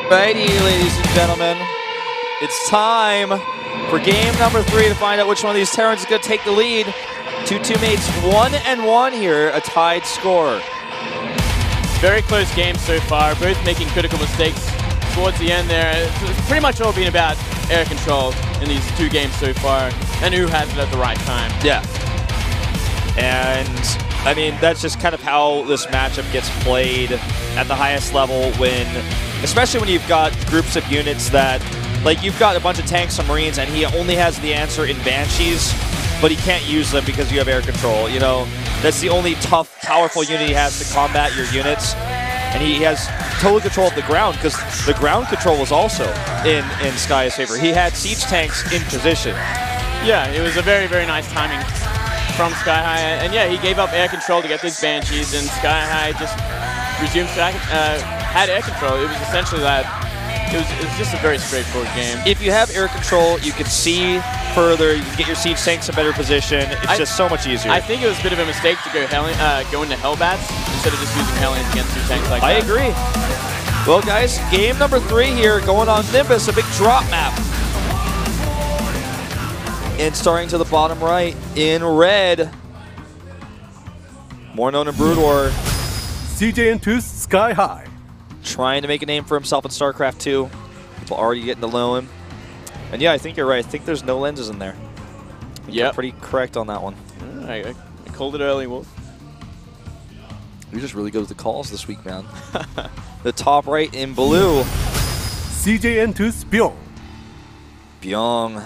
Righty, ladies and gentlemen, it's time for game number 3 to find out which one of these Terrans is going to take the lead. Two teammates 1-1 here, a tied score. Very close game so far, both making critical mistakes towards the end there. It's pretty much all been about air control in these 2 games so far, and who has it at the right time. Yeah. And, I mean, that's just kind of how this matchup gets played at the highest level when, especially when you've got groups of units that, like, you've got a bunch of tanks and Marines, and he only has the answer in Banshees, but he can't use them because you have air control, you know? That's the only tough, powerful unit he has to combat your units. And he has total control of the ground because the ground control was also in skyhigH's favor. He had siege tanks in position. Yeah, it was a very, very nice timing from skyhigH. And yeah, he gave up air control to get those Banshees, and skyhigH just resumed, had air control. It was essentially that. It was just a very straightforward game. If you have air control, you can see further, you can get your siege tanks in better position. It's just so much easier. I think it was a bit of a mistake to go into Hellbats instead of just using Hellions against 2 tanks like that. I agree. Well, guys, game number 3 here, going on Nimbus, a big drop map. And starting to the bottom right in red, more known in Brood War, CJ2's skyhigH. Trying to make a name for himself in Starcraft 2. People already getting to know him. And yeah, I think you're right. I think there's no lenses in there. Yeah, pretty correct on that one. I called it early, Wolf. You just really good with the calls this week, man. The top right in blue, CJ2's Bbyong. Bbyong.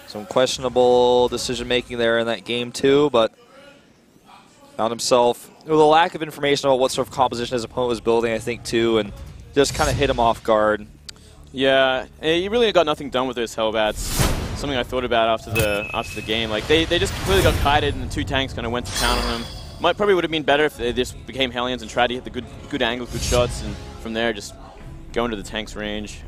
Some questionable decision making there in that game too, but found himself with a lack of information about what sort of composition his opponent was building, I think, too, and just kind of hit him off guard. Yeah, he really got nothing done with those Hellbats. Something I thought about after the game. Like they just completely got kited, and the 2 tanks kind of went to town on him. Probably would have been better if they just became Hellions and tried to hit the good angles, good shots, and from there just go into the tank's range.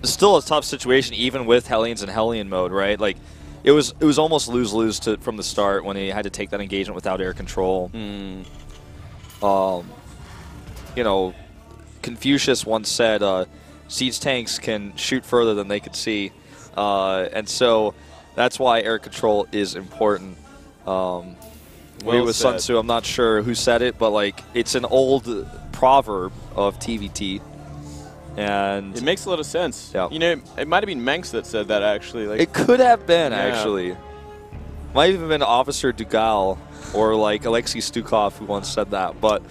It's still a tough situation, even with Hellions in Hellion mode, right? Like, it was almost lose-lose from the start when he had to take that engagement without air control. You know, Confucius once said, siege tanks can shoot further than they could see. And so that's why air control is important. Maybe it was Sun Tzu, I'm not sure who said it, but like it's an old proverb of TVT. And it makes a lot of sense. Yeah. You know, it might have been Menks that said that, actually. Like, it could have been, actually. Might have even been Officer Dugal or like Alexei Stukov who once said that, but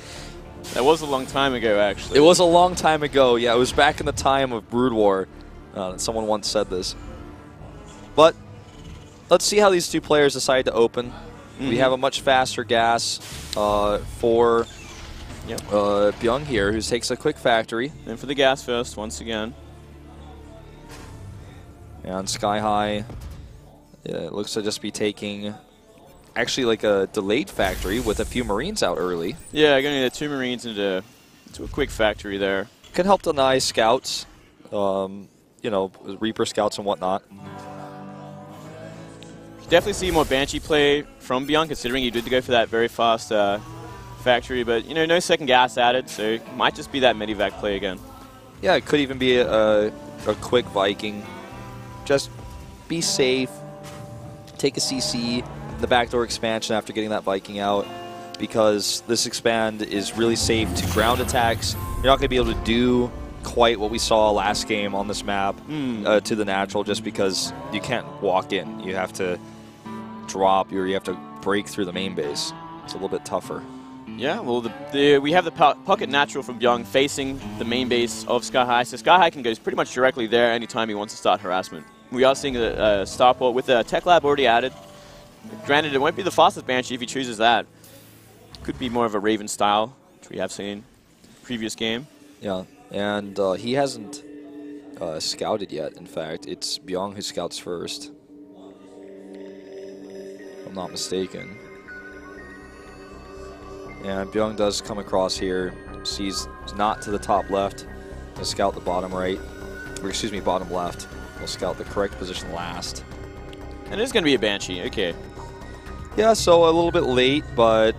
that was a long time ago, actually. It was a long time ago, yeah. It was back in the time of Brood War that someone once said this. But let's see how these 2 players decide to open. We have a much faster gas for Bbyong here, who takes a quick factory. And for the gas first, once again. And skyhigH, it looks to just be taking actually like a delayed factory with a few Marines out early. Yeah, going to get 2 Marines into a quick factory there. Can help deny scouts, you know, Reaper scouts and whatnot. Definitely see more Banshee play from Bbyong, considering he did go for that very fast factory, but you know, no second gas added, so it might just be that Medivac play again. Yeah, it could even be a quick Viking. Just be safe. Take a CC, the backdoor expansion after getting that Viking out, because this expand is really safe to ground attacks. You're not going to be able to do quite what we saw last game on this map to the natural, just because you can't walk in. You have to drop, or you have to break through the main base. It's a little bit tougher. Yeah, well, we have the pocket natural from Bbyong facing the main base of skyhigH, so skyhigH can go pretty much directly there anytime he wants to start harassment. We are seeing a starport with a tech lab already added. Granted, it won't be the fastest Banshee if he chooses that. Could be more of a Raven style, which we have seen previous game. Yeah, and he hasn't scouted yet. In fact, it's Bbyong who scouts first, if I'm not mistaken. And Bbyong does come across here, sees not to the top left, to scout the bottom right, or excuse me, bottom left. We'll scout the correct position last. And it is going to be a Banshee, okay. Yeah, so a little bit late, but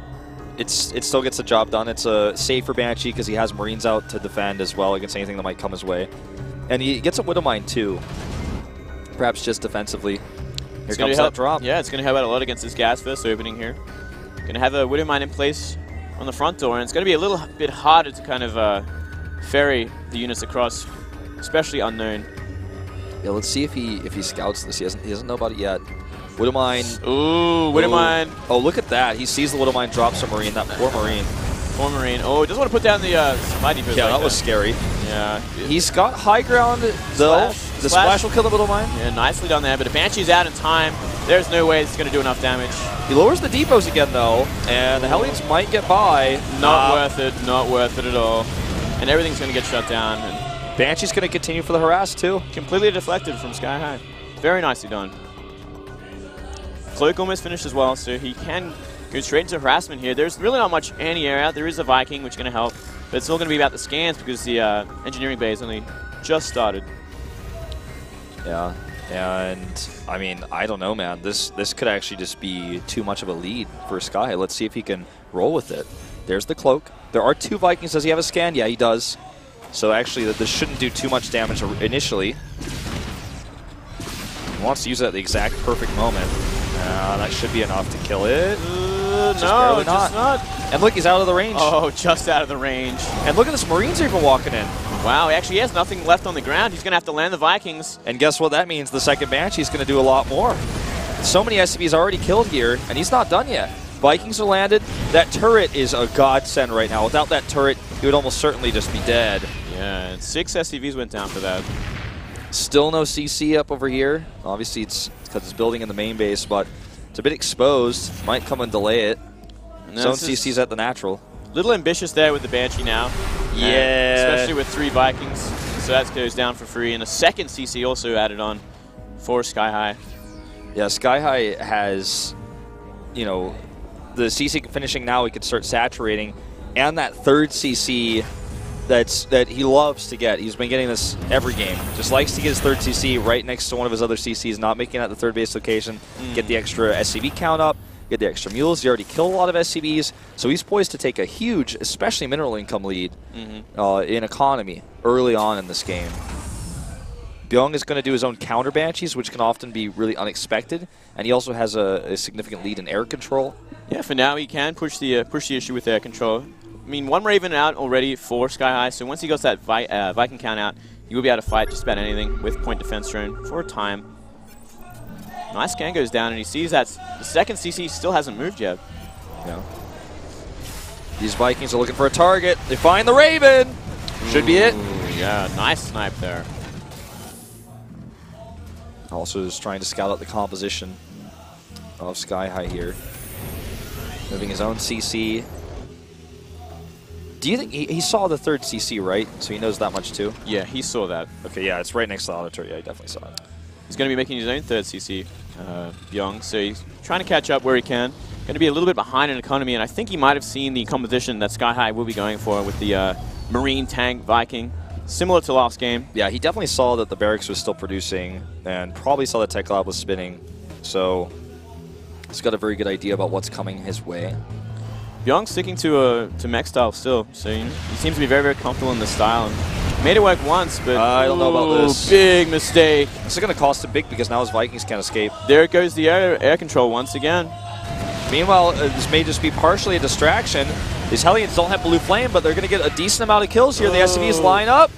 it still gets the job done. It's a safer Banshee because he has Marines out to defend as well against anything that might come his way. And he gets a Widowmine too, perhaps just defensively. Here comes that drop. Yeah, it's going to help out a lot against this gas first opening here. Going to have a Widowmine in place on the front door, and it's going to be a little bit harder to kind of ferry the units across, especially unknown. Yeah, let's see if he scouts this. He doesn't know about it yet. Widowmine. Ooh, Widowmine. Oh, look at that. He sees the Widowmine drops a Marine. That poor Marine. Poor Marine. Oh, he doesn't want to put down the supply depot. Yeah, that was scary. Yeah. He's got high ground, though. The splash will kill the Widowmine. Yeah, nicely done there, but the Banshee's out in time. There's no way it's going to do enough damage. He lowers the depots again, though, and the Hellions might get by. Not worth it. Not worth it at all. And everything's going to get shut down. And Banshee's going to continue for the harass, too. completely deflected from skyhigH. Very nicely done. Cloak almost finished as well, so he can go straight into harassment here. There's really not much anti-air out. There is a Viking, which is going to help, but it's still going to be about the scans because the engineering bay has only just started. Yeah, and I mean, I don't know, man. This could actually just be too much of a lead for skyhigH. Let's see if he can roll with it. There's the cloak. There are 2 Vikings. Does he have a scan? Yeah, he does. So actually, this shouldn't do too much damage initially. He wants to use it at the exact perfect moment. That should be enough to kill it. No, just not. And look, he's out of the range. Oh, just out of the range. And look at this, Marines are even walking in. Wow, he actually has nothing left on the ground. He's going to have to land the Vikings. And guess what that means? The second Banshee's going to do a lot more. So many SCVs already killed here, and he's not done yet. Vikings are landed. That turret is a godsend right now. Without that turret, he would almost certainly just be dead. Yeah, and 6 SCVs went down for that. Still no CC up over here. Obviously, it's because it's building in the main base, but it's a bit exposed. Might come and delay it. Zone CC's at the natural. Little ambitious there with the Banshee now. Yeah. Especially with 3 Vikings. So that goes down for free. And a second CC also added on for skyhigH. Yeah, skyhigH has, you know, the CC finishing now, he could start saturating. And that third CC that he loves to get. He's been getting this every game. Just likes to get his third CC right next to one of his other CCs, not making it at the third base location. Get the extra SCV count up, get the extra mules. He already killed a lot of SCVs, so he's poised to take a huge, especially mineral income lead in economy early on in this game. Bbyong is going to do his own counter Banshees, which can often be really unexpected, and he also has a significant lead in air control. Yeah, for now he can push the issue with air control. I mean, 1 Raven out already for skyhigH, so once he gets that Viking count out, he will be able to fight just about anything with point defense drone for a time. Nice scan goes down, and he sees that the second CC still hasn't moved yet. Yeah. These Vikings are looking for a target. They find the Raven. Should be it. Yeah, nice snipe there. Also is trying to scout out the composition of skyhigH here. Moving his own CC. Do you think he saw the third CC, right? So he knows that much too? Yeah, he saw that. Okay, yeah, it's right next to the auditor. Yeah, he definitely saw it. He's going to be making his own third CC, Bbyong, so he's trying to catch up where he can. Going to be a little bit behind in economy, and I think he might have seen the composition that skyhigH will be going for with the Marine tank Viking, similar to last game. Yeah, he definitely saw that the barracks was still producing, and probably saw the tech lab was spinning, so he's got a very good idea about what's coming his way. Bbyong's sticking to mech style still, so he seems to be very, very comfortable in this style. And made it work once, but I don't know about this. Big mistake. This is going to cost him big because now his Vikings can't escape. There goes the air control once again. Meanwhile, this may just be partially a distraction. These Hellions don't have blue flame, but they're going to get a decent amount of kills here. The SCVs line up.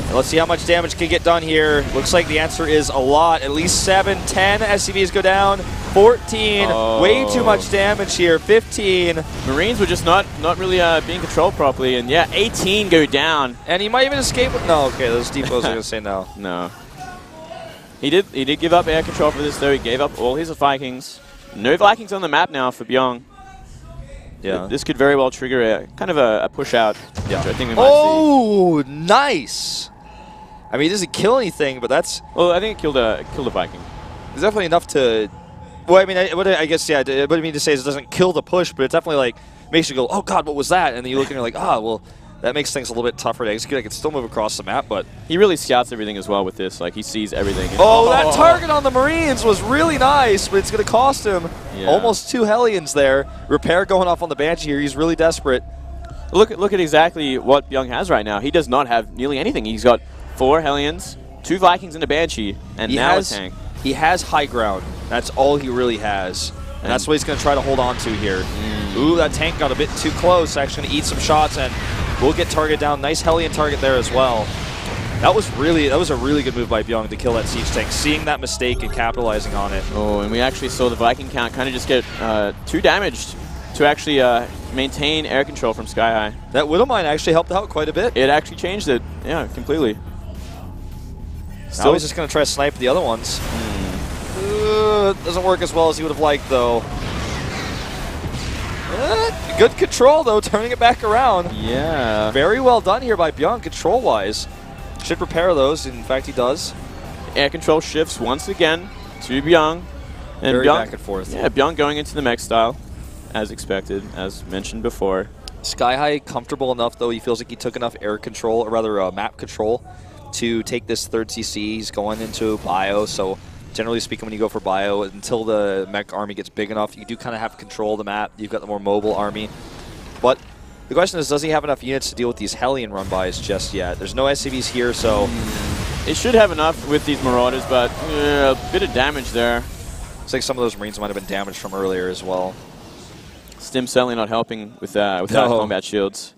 And let's see how much damage can get done here. Looks like the answer is a lot. At least 7, 10 SCVs go down. 14. Way too much damage here. 15. Marines were just not really being controlled properly. And yeah, 18 go down. And he might even escape with... No, okay, those depots are going to say no. No. He did give up air control for this, though. He gave up all his Vikings. No Vikings on the map now for Bbyong. Yeah. This could very well trigger kind of a push out, yeah. Which I think we might see. Nice! I mean, it doesn't kill anything, but that's... Well, I think it killed a Viking. It's definitely enough to... Well, I mean, I guess, yeah, what I mean to say is it doesn't kill the push, but it definitely, like, makes you go, oh, God, what was that? And then you look and you're like, ah, well, That makes things a little bit tougher to execute. I can still move across the map, but... He really scouts everything as well with this. Like, he sees everything. Oh, that target on the Marines was really nice, but it's going to cost him almost 2 Hellions there. Repair going off on the Banshee here. He's really desperate. Look at exactly what Bbyong has right now. He does not have nearly anything. He's got 4 Hellions, 2 Vikings, and a Banshee, and now a tank. He has high ground. That's all he really has. And that's what he's going to try to hold on to here. Ooh, that tank got a bit too close. Actually going to eat some shots, and we'll get target down. Nice Hellion target there as well. That was a really good move by Bbyong to kill that siege tank, seeing that mistake and capitalizing on it. Oh, and we actually saw the Viking count kind of just get too damaged to actually maintain air control from skyhigH. That Widowmine actually helped out quite a bit. It actually changed it, yeah, completely. Now he's just going to try to snipe the other ones. Doesn't work as well as he would have liked, though. Good control, though, turning it back around. Yeah. Very well done here by Bbyong, control-wise. Should repair those. In fact, he does. Air control shifts once again to Bbyong. And Very Bbyong, back and forth. Yeah, Bbyong going into the mech style, as expected, as mentioned before. skyhigH comfortable enough, though. He feels like he took enough air control, or rather map control, to take this 3rd CC. He's going into bio, so generally speaking, when you go for bio, until the mech army gets big enough, you do kind of have control of the map. You've got the more mobile army. But the question is, does he have enough units to deal with these Hellion run-bys just yet? There's no SCVs here, so... It should have enough with these Marauders, but a bit of damage there. Looks like some of those Marines might have been damaged from earlier as well. Stim certainly not helping with without combat shields.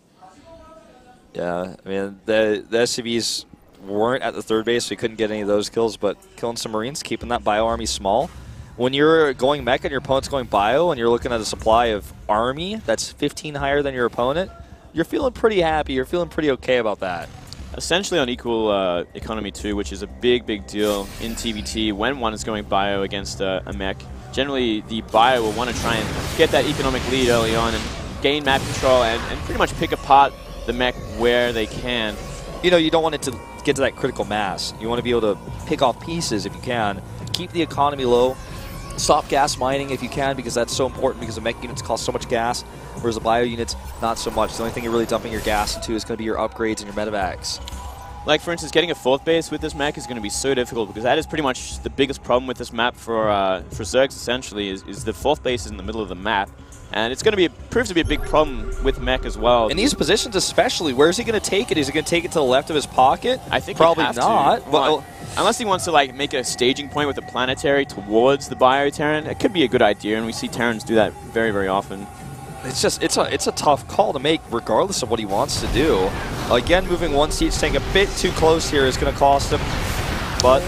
Yeah, I mean, the SCVs weren't at the 3rd base, so we couldn't get any of those kills, but killing some Marines, keeping that bio army small. When you're going mech and your opponent's going bio and you're looking at a supply of army that's 15 higher than your opponent, you're feeling pretty happy, you're feeling pretty okay about that. Essentially on equal economy too, which is a big deal in TVT when one is going bio against a mech. Generally, the bio will want to try and get that economic lead early on and gain map control and pretty much pick apart the mech where they can. You know, you don't want it to get to that critical mass. You want to be able to pick off pieces if you can. Keep the economy low. Stop gas mining if you can, because that's so important, because the mech units cost so much gas, whereas the bio units, not so much. The only thing you're really dumping your gas into is going to be your upgrades and your medevacs. Like, for instance, getting a 4th base with this mech is going to be so difficult, because that is pretty much the biggest problem with this map for Zergs, essentially, is the 4th base is in the middle of the map. And it's going to prove to be a big problem with mech as well. In these positions especially, where is he going to take it? Is he going to take it to the left of his pocket? I think probably not. Well, unless he wants to like make a staging point with a planetary towards the bio Terran, it could be a good idea, and we see Terrans do that very often. It's just it's a tough call to make, regardless of what he wants to do. Again, moving one siege tank a bit too close here is going to cost him, but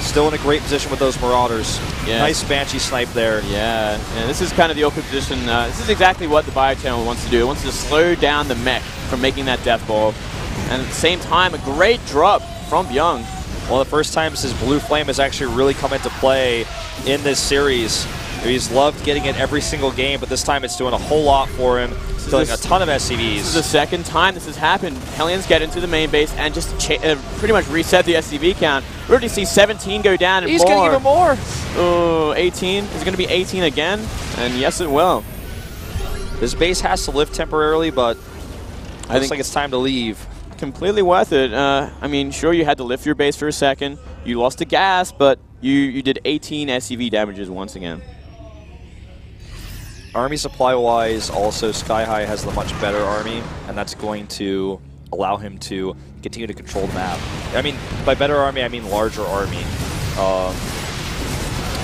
still in a great position with those Marauders. Yeah. Nice Banshee snipe there. Yeah, this is kind of the awkward position. This is exactly what the bio Terran wants to do. It wants to slow down the mech from making that death ball, and at the same time, a great drop from Bbyong. One of the first times his Blue Flame has actually really come into play in this series. He's loved getting it every single game, but this time it's doing a whole lot for him. Killing a ton of SCVs. This is the 2nd time this has happened. Hellions get into the main base and just pretty much reset the SCV count. We already see 17 go down and He's getting even more. Oh, 18. Is it going to be 18 again? And yes, it will. This base has to lift temporarily, but I think it's time to leave. Completely worth it. I mean, sure, you had to lift your base for a second. You lost the gas, but you did 18 SCV damages once again. Army supply-wise, also skyhigH has the much better army, and that's going to allow him to continue to control the map. I mean, by better army, I mean larger army. And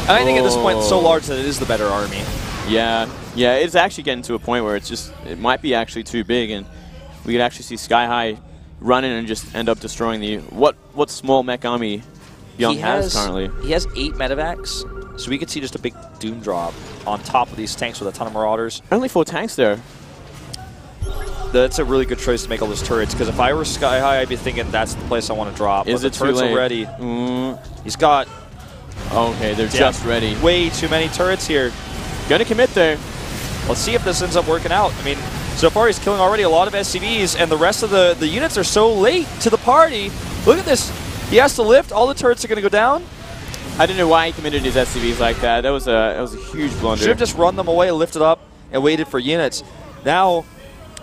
I think at this point it's so large that it is the better army. Yeah, it's actually getting to a point where it might be actually too big, and we could actually see skyhigH run in and just end up destroying the what small mech army Bbyong has currently. He has 8 medevacs, so we could see just a big doom drop on top of these tanks with a ton of Marauders. Only 4 tanks there. That's a really good choice to make all those turrets, because if I were skyhigH, I'd be thinking that's the place I want to drop. Is it the turrets too late? are ready. He's got... Okay, they're just ready. Way too many turrets here. Gonna commit there. Let's see if this ends up working out. I mean, so far he's killing already a lot of SCVs, and the rest of the units are so late to the party. Look at this. He has to lift. All the turrets are going to go down. I don't know why he committed his SCVs like that. That was a huge blunder. Should have just run them away, lifted up, and waited for units. Now,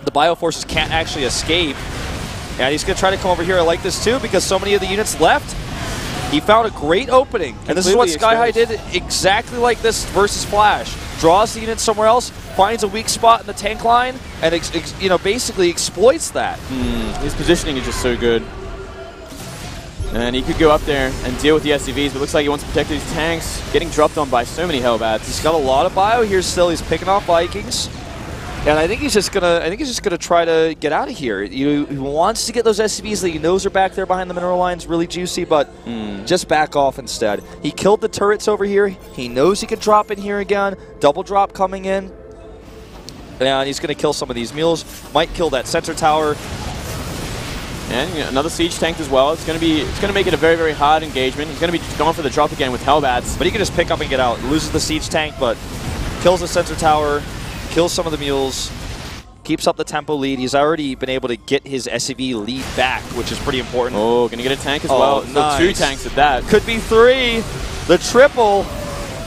the Bioforces can't actually escape. And he's going to try to come over here. I like this too because so many of the units left. He found a great opening. And this is what skyhigH did exactly like this versus Flash. Draws the unit somewhere else, finds a weak spot in the tank line, and basically exploits that. His positioning is just so good. And he could go up there and deal with the SCVs, but looks like he wants to protect these tanks. Getting dropped on by so many Hellbats. He's got a lot of bio here still. He's picking off Vikings. And I think he's just gonna try to get out of here. He wants to get those SCVs that he knows are back there behind the mineral lines, really juicy, but just back off instead. He killed the turrets over here. He knows he could drop in here again. Double drop coming in. And he's gonna kill some of these mules. Might kill that center tower. And another siege tank as well. It's gonna make it a very, very hard engagement. He's gonna be going for the drop again with Hellbats. But he can just pick up and get out. Loses the siege tank, but kills the center tower. Kills some of the mules, keeps up the tempo lead. He's already been able to get his SCV lead back, which is pretty important. Oh, gonna get a tank as well. Nice. So 2 tanks at that. Could be 3. The triple.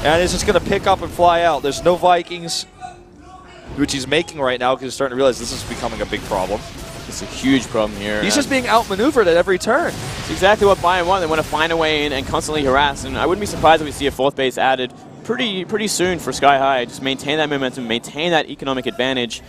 And it's just going to pick up and fly out. There's no Vikings, which he's making right now because he's starting to realize this is becoming a big problem. It's a huge problem here. He's just being outmaneuvered at every turn. It's exactly what Bbyong want. They want to find a way in and constantly harass. And I wouldn't be surprised if we see a 4th base added pretty soon for skyhigH. Just maintain that momentum, maintain that economic advantage.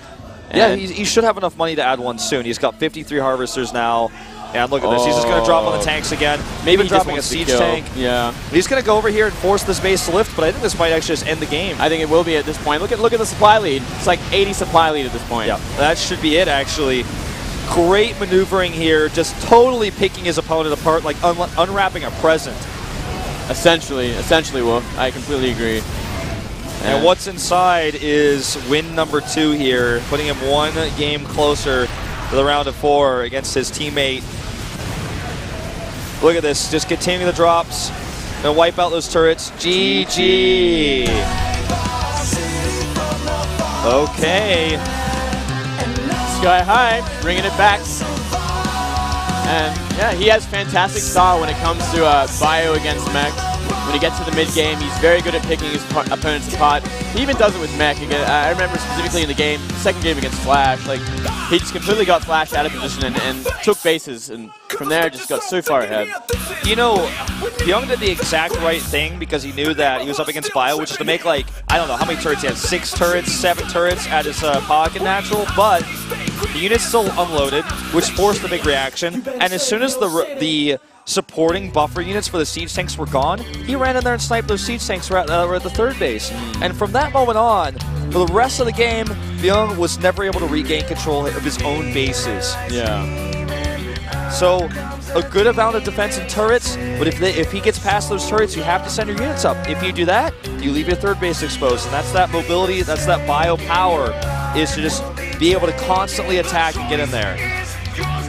Yeah, he should have enough money to add one soon. He's got 53 harvesters now. And look at this. He's just going to drop on the tanks again. Maybe dropping a siege tank. Yeah. He's going to go over here and force this base to lift, but I think this might actually just end the game. I think it will be at this point. Look at the supply lead. It's like 80 supply lead at this point. Yeah, that should be it, actually. Great maneuvering here, just totally picking his opponent apart, like unwrapping a present. Essentially, Wolf. I completely agree. And what's inside is win number 2 here, putting him 1 game closer to the round of 4 against his teammate. Look at this, just continuing the drops. Gonna wipe out those turrets. GG. Okay. skyhigH bringing it back. And yeah, he has fantastic style when it comes to bio against mech. When he gets to the mid-game, he's very good at picking his opponents apart. He even does it with mech. I remember specifically in the game, second game against Flash, like he just completely got Flash out of position and took bases, and from there just got so far ahead. You know, Bbyong did the exact right thing because he knew that he was up against Bio, which is to make like, I don't know how many turrets he had, 6 turrets, 7 turrets at his pocket natural, but the unit's still unloaded, which forced the big reaction, and as soon as the supporting buffer units for the siege tanks were gone, he ran in there and sniped those siege tanks right at the 3rd base. And from that moment on, for the rest of the game, Bbyong was never able to regain control of his own bases. Yeah. So, a good amount of defense and turrets, but if he gets past those turrets, you have to send your units up. If you do that, you leave your 3rd base exposed, and that's that mobility, that's that bio power, is to just be able to constantly attack and get in there.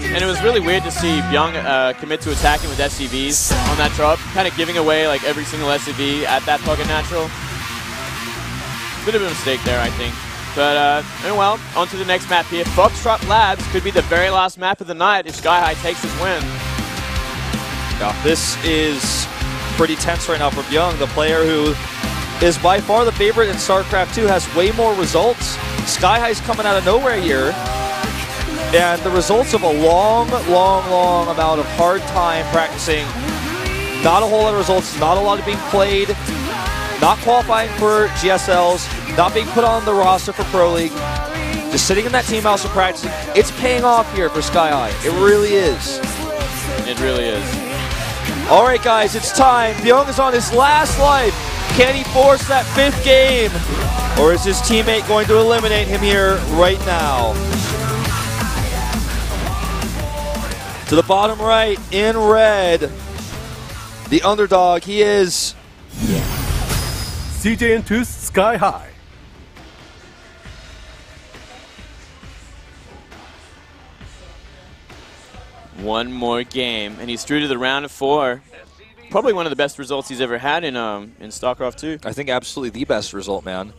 And it was really weird to see Bbyong commit to attacking with SCVs on that drop, kind of giving away like every single SCV at that pocket natural. Bit of a mistake there, I think. But, oh well, on to the next map here. Foxtrot Labs could be the very last map of the night if skyhigH takes his win. Yeah, this is pretty tense right now for Bbyong, the player who is by far the favorite in Starcraft 2, has way more results. skyhigH's coming out of nowhere here. And the results of a long amount of hard time practicing. Not a whole lot of results, not a lot of being played, not qualifying for GSLs, not being put on the roster for Pro League. Just sitting in that team house and practicing. It's paying off here for skyhigH. It really is. It really is. All right, guys, it's time. Bbyong is on his last life. Can he force that 5th game? Or is his teammate going to eliminate him here right now? To the bottom right, in red, the underdog, he is CJN2's skyhigH. One more game, and he's through to the round of 4. Probably one of the best results he's ever had in StarCraft 2. I think absolutely the best result, man.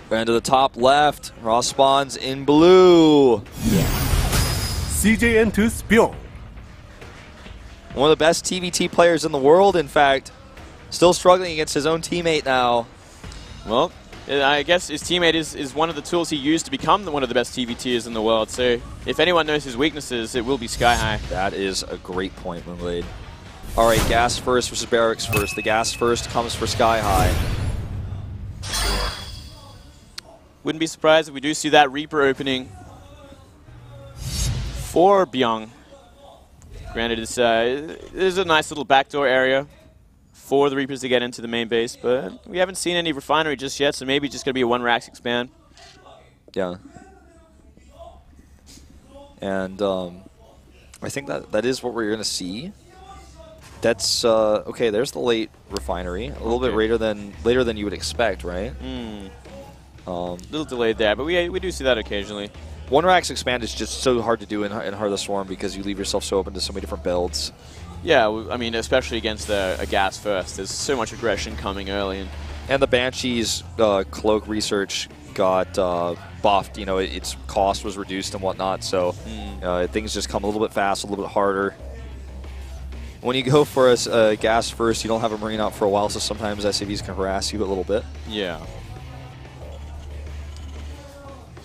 And to the top left, Raw spawns in blue. CJN2's Bbyong. One of the best TVT players in the world, in fact. Still struggling against his own teammate now. Well, I guess his teammate is one of the tools he used to become one of the best TVTers in the world. So if anyone knows his weaknesses, it will be skyhigh. That is a great point, Moonblade. All right, gas first versus barracks first. The gas first comes for skyhigh. Wouldn't be surprised if we do see that Reaper opening for Bbyong. Granted, it's there's a nice little backdoor area for the Reapers to get into the main base, but we haven't seen any refinery just yet, so maybe just going to be a one Rax expand. Yeah. And I think that is what we're going to see. That's okay. There's the late refinery, a little bit later than you would expect, right? A little delayed there, but we do see that occasionally. One Rax expand is just so hard to do in Heart of the Swarm because you leave yourself so open to so many different builds. Yeah, I mean, especially against a gas first. There's so much aggression coming early. And the Banshee's cloak research got buffed. You know, its cost was reduced and whatnot, so things just come a little bit fast, a little bit harder. When you go for a gas first, you don't have a Marine out for a while, so sometimes SCVs can harass you a little bit. Yeah.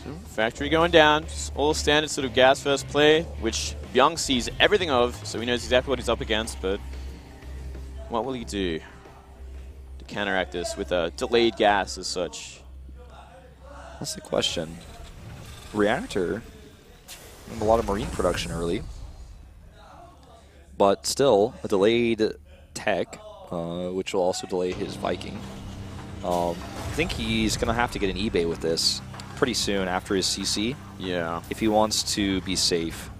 So factory going down, just all standard sort of gas first play, which Bbyong sees everything of, so he knows exactly what he's up against, but what will he do to counteract this with a delayed gas as such? That's the question. Reactor, a lot of Marine production early, but still a delayed tech, which will also delay his Viking. I think he's going to have to get an eBay with this pretty soon after his CC. Yeah. If he wants to be safe.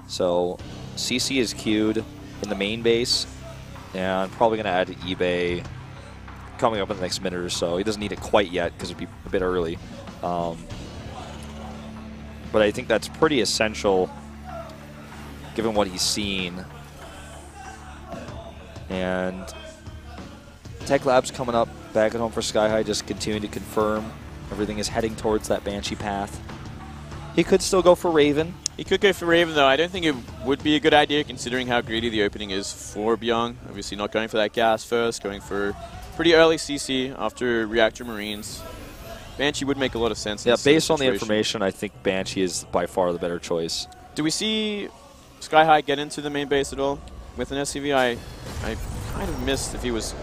So CC is queued in the main base, and probably going to add eBay coming up in the next minute or so. He doesn't need it quite yet because it'd be a bit early. But I think that's pretty essential given what he's seen. And Tech Lab's coming up back at home for skyhigh, just continuing to confirm everything is heading towards that Banshee path. He could still go for Raven. He could go for Raven, though. I don't think it would be a good idea considering how greedy the opening is for Bbyong. Obviously not going for that gas first, going for pretty early CC after Reactor Marines. Banshee would make a lot of sense. Yeah, based on the information, I think Banshee is by far the better choice. Do we see skyhigh get into the main base at all with an SCV? I kind of missed if he was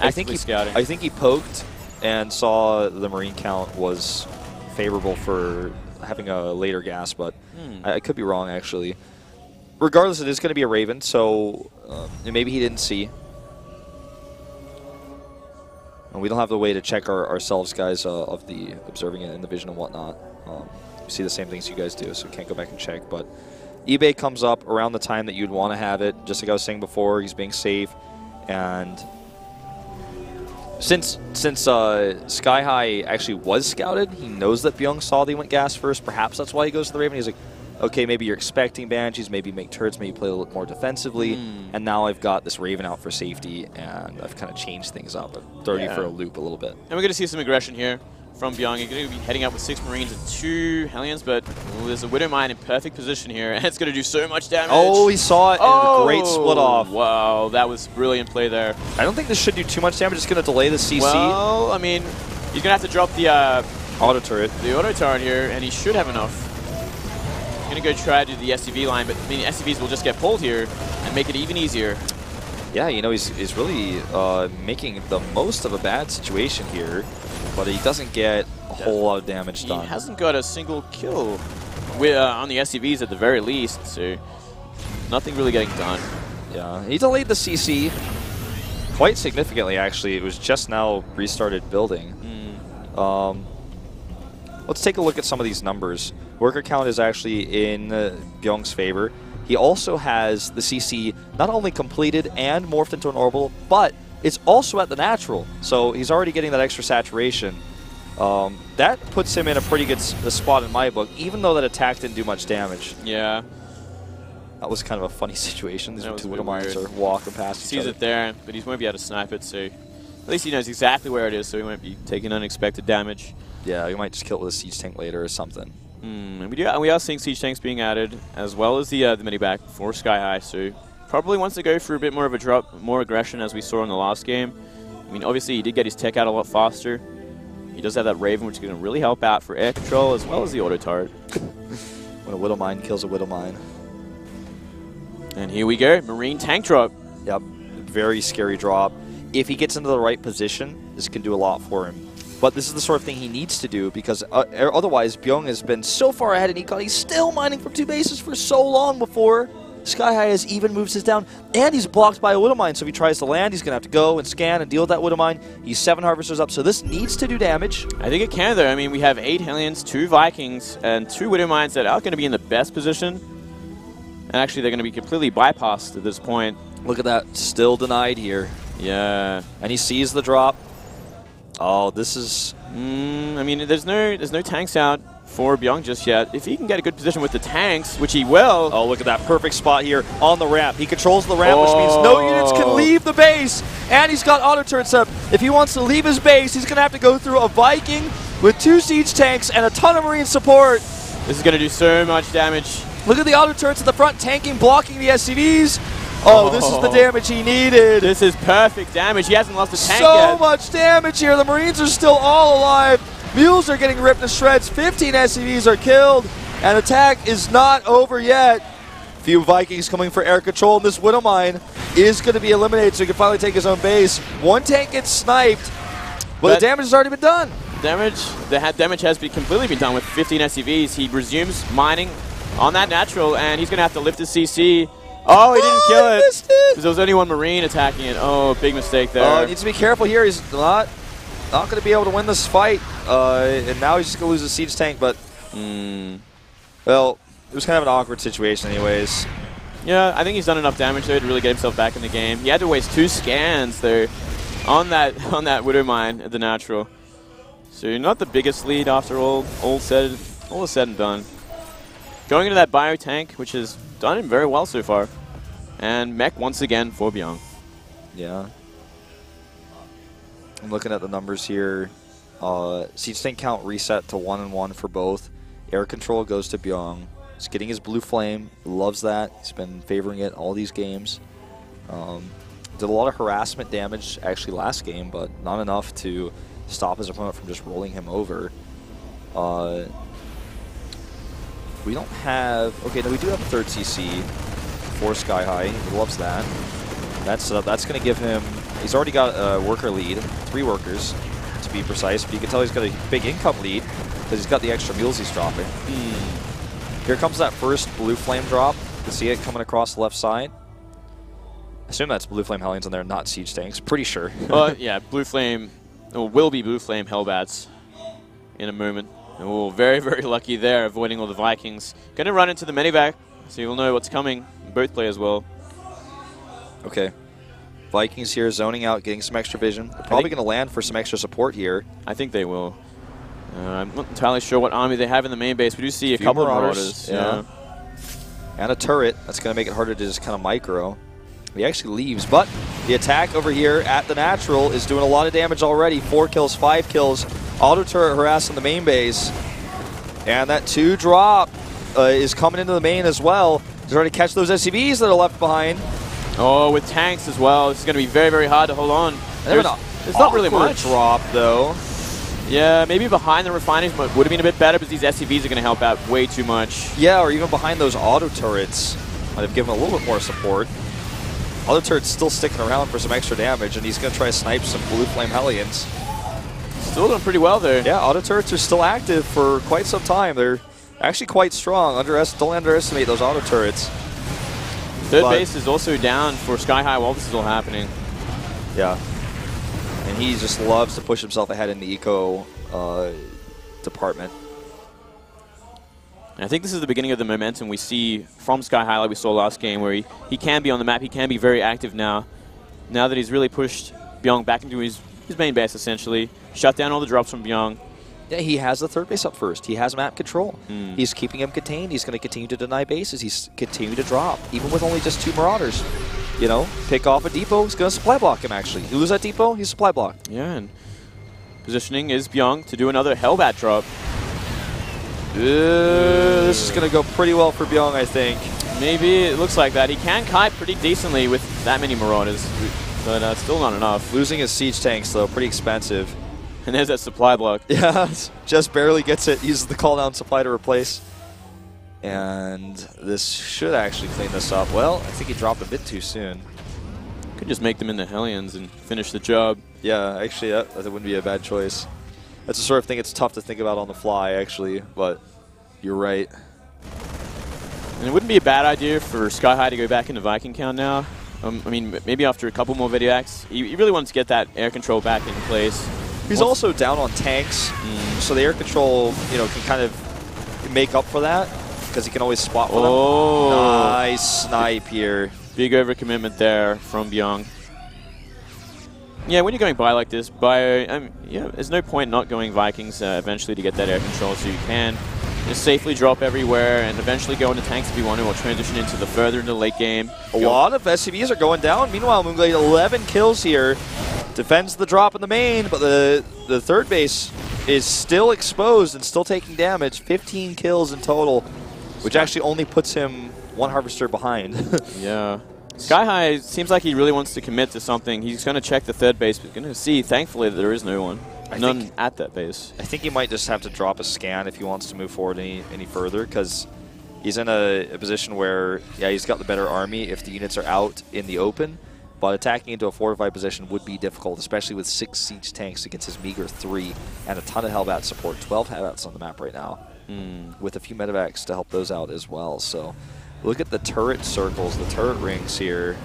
actively scouting. I think he poked and saw the Marine count was favorable for having a later gas, but I could be wrong, actually. Regardless, it is going to be a Raven, so maybe he didn't see. And we don't have the way to check ourselves, guys, of the observing it in the vision and whatnot. We see the same things you guys do, so we can't go back and check. But eBay comes up around the time that you'd want to have it. Just like I was saying before, he's being safe. And since skyhigh actually was scouted, he knows that Bbyong saw that he went gas first. Perhaps that's why he goes to the Raven. He's like, okay, maybe you're expecting Banshees, maybe make turrets, maybe play a little more defensively, and now I've got this Raven out for safety, and I've kind of changed things up. I've thrown you for a loop a little bit. And we're going to see some aggression here from Bbyong. He's going to be heading up with 6 Marines and 2 Hellions, but there's a Widow Mine in perfect position here, and it's going to do so much damage. Oh, he saw it, and a great split off. Wow, that was brilliant play there. I don't think this should do too much damage. It's going to delay the CC. Well, I mean, he's going to have to drop the auto turret. The auto turret here, and he should have enough. Going to go try to do the SCV line, but I mean, SCVs will just get pulled here and make it even easier. Yeah, you know, he's really making the most of a bad situation here, but he doesn't get a whole lot of damage done. He hasn't got a single kill with, on the SCVs at the very least, so nothing really getting done. Yeah, he delayed the CC quite significantly, actually. It was just now restarted building. Let's take a look at some of these numbers. Worker count is actually in Bbyong's favor. He also has the CC not only completed and morphed into an orbital, but it's also at the natural. So he's already getting that extra saturation. That puts him in a pretty good spot in my book, even though that attack didn't do much damage. Yeah. That was kind of a funny situation. These two Widow Mines are walking past each other. Sees it there, but he won't be able to snipe it, so at least he knows exactly where it is, so he won't be taking unexpected damage. Yeah, you might just kill it with a siege tank later or something. And we are seeing siege tanks being added, as well as the mini-back for skyhigh, so probably wants to go for a bit more of a drop, more aggression as we saw in the last game. I mean, obviously he did get his tech out a lot faster, He does have that Raven, which is going to really help out for air control as well as the auto turret. When a Widow Mine kills a Widow Mine. And here we go, Marine tank drop. Yep, very scary drop. If he gets into the right position, this can do a lot for him. But this is the sort of thing he needs to do because otherwise Bbyong has been so far ahead in econ. He's still mining from 2 bases for so long before skyhigh has even moved his down. And he's blocked by a Widow Mine, so if he tries to land, he's going to have to go and scan and deal with that Widow Mine. He's 7 Harvesters up, so this needs to do damage. I think it can, though. I mean, we have 8 Hellions, 2 Vikings, and 2 Widow Mines that are going to be in the best position. And actually, they're going to be completely bypassed at this point. Look at that. Still denied here. Yeah. And he sees the drop. Oh, this is... I mean, there's no tanks out for Bbyong just yet. If he can get a good position with the tanks, which he will... Oh, look at that perfect spot here on the ramp. He controls the ramp, which means no units can leave the base. And he's got auto turrets up. If he wants to leave his base, he's going to have to go through a Viking with 2 siege tanks and a ton of Marine support. This is going to do so much damage. Look at the auto turrets at the front, tanking, blocking the SCVs. Oh, this is the damage he needed. This is perfect damage. He hasn't lost a tank So yet. much damage here. The Marines are still all alive. Mules are getting ripped to shreds. 15 SCVs are killed. And attack is not over yet. Few Vikings coming for air control. And this Widow Mine is going to be eliminated so he can finally take his own base. 1 tank gets sniped, but the damage has already been done. The damage has completely been done with 15 SCVs. He resumes mining on that natural, and he's going to have to lift his CC. Oh, he didn't kill it. Because there was only 1 Marine attacking it. Oh, big mistake there. Oh, he needs to be careful here. He's not going to be able to win this fight. And now he's just going to lose his siege tank. But, well, it was kind of an awkward situation anyways. Yeah, I think he's done enough damage though to really get himself back in the game. He had to waste 2 scans though on that Widow Mine at the natural. So not the biggest lead after all is said and done. Going into that bio tank, which has done him very well so far. And mech once again for Bbyong. Yeah. I'm looking at the numbers here. Siege tank count reset to 1 and 1 for both. Air control goes to Bbyong. He's getting his blue flame. He loves that. He's been favoring it all these games. Did a lot of harassment damage actually last game, but not enough to stop his opponent from just rolling him over. We don't have... Okay, no, we do have a 3rd CC for skyhigh. He loves that. That's going to give him... He's already got a worker lead, 3 workers to be precise, but you can tell he's got a big income lead because he's got the extra mules he's dropping. Here comes that first blue flame drop. You can see it coming across the left side. I assume that's blue flame Hellions in there, not siege tanks. Pretty sure. Yeah, blue flame, or will be blue flame Hellbats in a moment. Oh, very, very lucky there, avoiding all the Vikings. Going to run into the medevac, so you'll know what's coming. Both players will. Okay. Vikings here zoning out, getting some extra vision. They're probably going to land for some extra support here. I think they will. I'm not entirely sure what army they have in the main base. We do see a couple of Marauders. Yeah. And a turret. That's going to make it harder to just kind of micro. He actually leaves, but the attack over here at the natural is doing a lot of damage already. 4 kills, 5 kills. Auto turret harassing the main base. And that 2 drop is coming into the main as well. He's trying to catch those SCVs that are left behind. Oh, with tanks as well. This is going to be very, very hard to hold on. There's not really much drop, though. Yeah, maybe behind the refineries would have been a bit better, but these SCVs are going to help out way too much. Yeah, or even behind those auto turrets. Might have given a little bit more support. Auto turret's still sticking around for some extra damage, and he's going to try to snipe some blue flame Hellions. Still doing pretty well there. Yeah, auto turrets are still active for quite some time. They're actually quite strong. Don't underestimate those auto turrets. Third base is also down for skyhigh while this is all happening. Yeah. And he just loves to push himself ahead in the eco department. And I think this is the beginning of the momentum we see from skyhigh like we saw last game, where he can be on the map, he can be very active now. Now that he's really pushed Bbyong back into his main base, essentially. Shut down all the drops from Bbyong. Yeah, he has the 3rd base up first. He has map control. He's keeping him contained. He's going to continue to deny bases. He's continue to drop, even with only just 2 Marauders. You know, pick off a depot. He's going to supply block him, actually. You lose that depot, he's supply block. Yeah, and positioning is Bbyong to do another Hellbat drop. This is going to go pretty well for Bbyong, I think. Maybe it looks like that. He can kite pretty decently with that many Marauders, but still not enough. Losing his siege tanks, though, pretty expensive. And there's that supply block. Yeah, just barely gets it. Uses the call down supply to replace. And this should actually clean this up. Well, I think he dropped a bit too soon. Could just make them into Hellions and finish the job. Yeah, actually, that wouldn't be a bad choice. That's the sort of thing it's tough to think about on the fly, actually, but you're right. And it wouldn't be a bad idea for skyhigH to go back into Viking count now. I mean, maybe after a couple more video acts. He really wants to get that air control back in place. He's also down on tanks, so the air control, you know, can kind of make up for that because he can always spot for them. Nice snipe here. Big overcommitment there from Bbyong. Yeah, when you're going by like this, there's no point not going Vikings eventually to get that air control, so you can just safely drop everywhere and eventually go into tanks if you want to, or transition into the further into the late game. A lot of SCVs are going down. Meanwhile, Moonglade 11 kills here. Defends the drop in the main, but the third base is still exposed and still taking damage. 15 kills in total, which actually only puts him one Harvester behind. Yeah. skyhigH seems like he really wants to commit to something. He's going to check the third base, but going to see, thankfully, that there is no one. None at that base. I think he might just have to drop a scan if he wants to move forward any further, because he's in a position where, yeah, he's got the better army if the units are out in the open, but attacking into a fortified position would be difficult, especially with 6 siege tanks against his meager 3 and a ton of Hellbat support. 12 Hellbats on the map right now, with a few medevacs to help those out as well. So look at the turret circles, the turret rings here.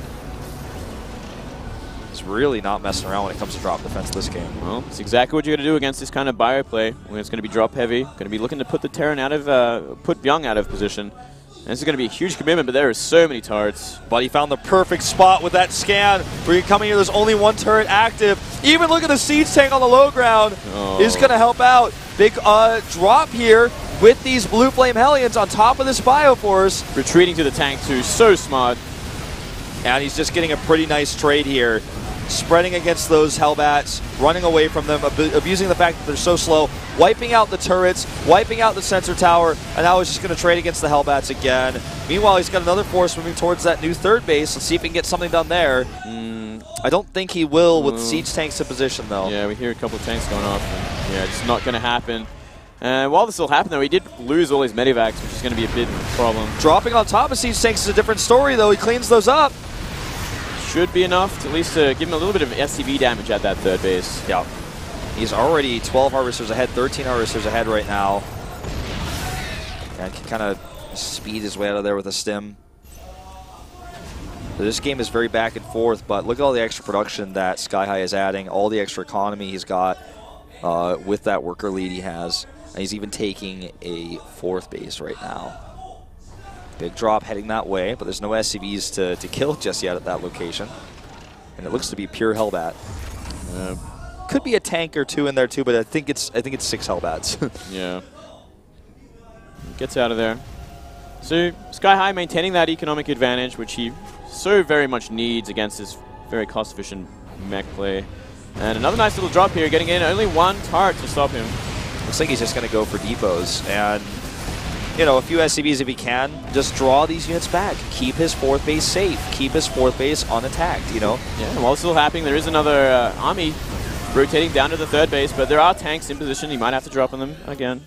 He's really not messing around when it comes to drop defense this game. Well, it's exactly what you're going to do against this kind of bio play, when it's going to be drop heavy. Going to be looking to put the Terran out of, put Bbyong out of position. And this is going to be a huge commitment, but there are so many turrets. But he found the perfect spot with that scan. Where you're coming here, there's only one turret active. Even look at the siege tank on the low ground is going to help out. Big drop here with these Blue Flame Hellions on top of this Bioforce. Retreating to the tank too, so smart. And he's just getting a pretty nice trade here. Spreading against those Hellbats, running away from them, abusing the fact that they're so slow, wiping out the turrets, wiping out the sensor tower, and now he's just going to trade against the Hellbats again. Meanwhile, he's got another force moving towards that new third base. Let's see if he can get something done there. I don't think he will with siege tanks in position, though. Yeah, we hear a couple of tanks going off. And yeah, it's not going to happen. While this will happen, though, he did lose all his medivacs, which is going to be a big problem. Dropping on top of siege tanks is a different story, though. He cleans those up. Should be enough to at least give him a little bit of SCV damage at that third base. Yeah. He's already 12 Harvesters ahead, 13 Harvesters ahead right now. And can kind of speed his way out of there with a stim. So this game is very back and forth, but look at all the extra production that skyhigH is adding, all the extra economy he's got with that worker lead he has. And he's even taking a 4th base right now. Big drop heading that way, but there's no SCVs to kill just yet at that location. And it looks to be pure Hellbat. Could be a tank or 2 in there too, but I think it's 6 Hellbats. Yeah. Gets out of there. So skyhigH maintaining that economic advantage, which he so very much needs against this very cost-efficient mech play. And another nice little drop here, getting in only 1 turret to stop him. Looks like he's just going to go for depots and, you know, a few SCVs if he can. Just draw these units back. Keep his 4th base safe. Keep his 4th base unattacked, you know? Yeah, while it's still happening, there is another army rotating down to the 3rd base, but there are tanks in position. He might have to drop on them again.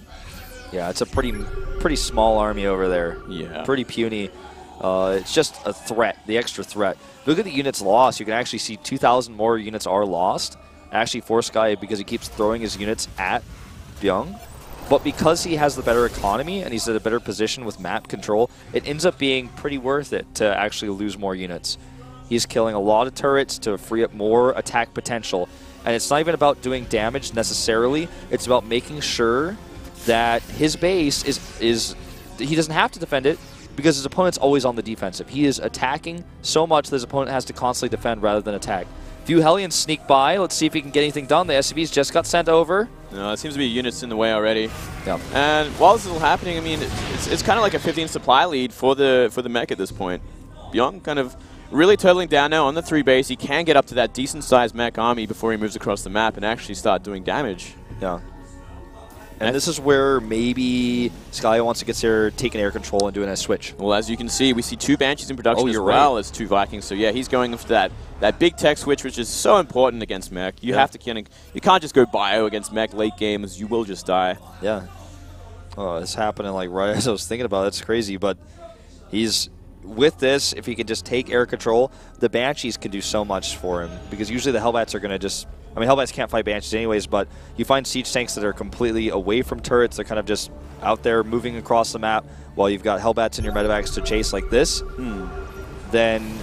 Yeah, it's a pretty small army over there. Yeah. Pretty puny. It's just a threat, the extra threat. Look at the units lost. You can actually see 2,000 more units are lost. Actually, for skyhigH, because he keeps throwing his units at Bbyong. But because he has the better economy and he's at a better position with map control, it ends up being pretty worth it to actually lose more units. He's killing a lot of turrets to free up more attack potential. And it's not even about doing damage necessarily. It's about making sure that his base is he doesn't have to defend it because his opponent's always on the defensive. He is attacking so much that his opponent has to constantly defend rather than attack. Few Hellions sneak by. Let's see if he can get anything done. The SCVs just got sent over. No, it seems to be units in the way already. Yep. And while this is all happening, I mean, it's kind of like a 15 supply lead for the mech at this point. Bbyong kind of really turtling down now on the 3 base. He can get up to that decent-sized mech army before he moves across the map and actually start doing damage. Yeah. And this is where maybe skyhigH wants to consider taking air control and doing a switch. Well, as you can see, we see 2 Banshees in production as well as 2 Vikings. So yeah, he's going for that big tech switch, which is so important against mech. You have to you can't just go bio against mech late game, as you will just die. Yeah. Oh, it's happening like right as I was thinking about it. It's crazy, but he's with this. If he can just take air control, the Banshees can do so much for him, because usually the Hellbats are going to just. I mean, Hellbats can't fight Banshees anyways, but you find siege tanks that are completely away from turrets. They're kind of just out there moving across the map while you've got Hellbats in your medevacs to chase like this. Then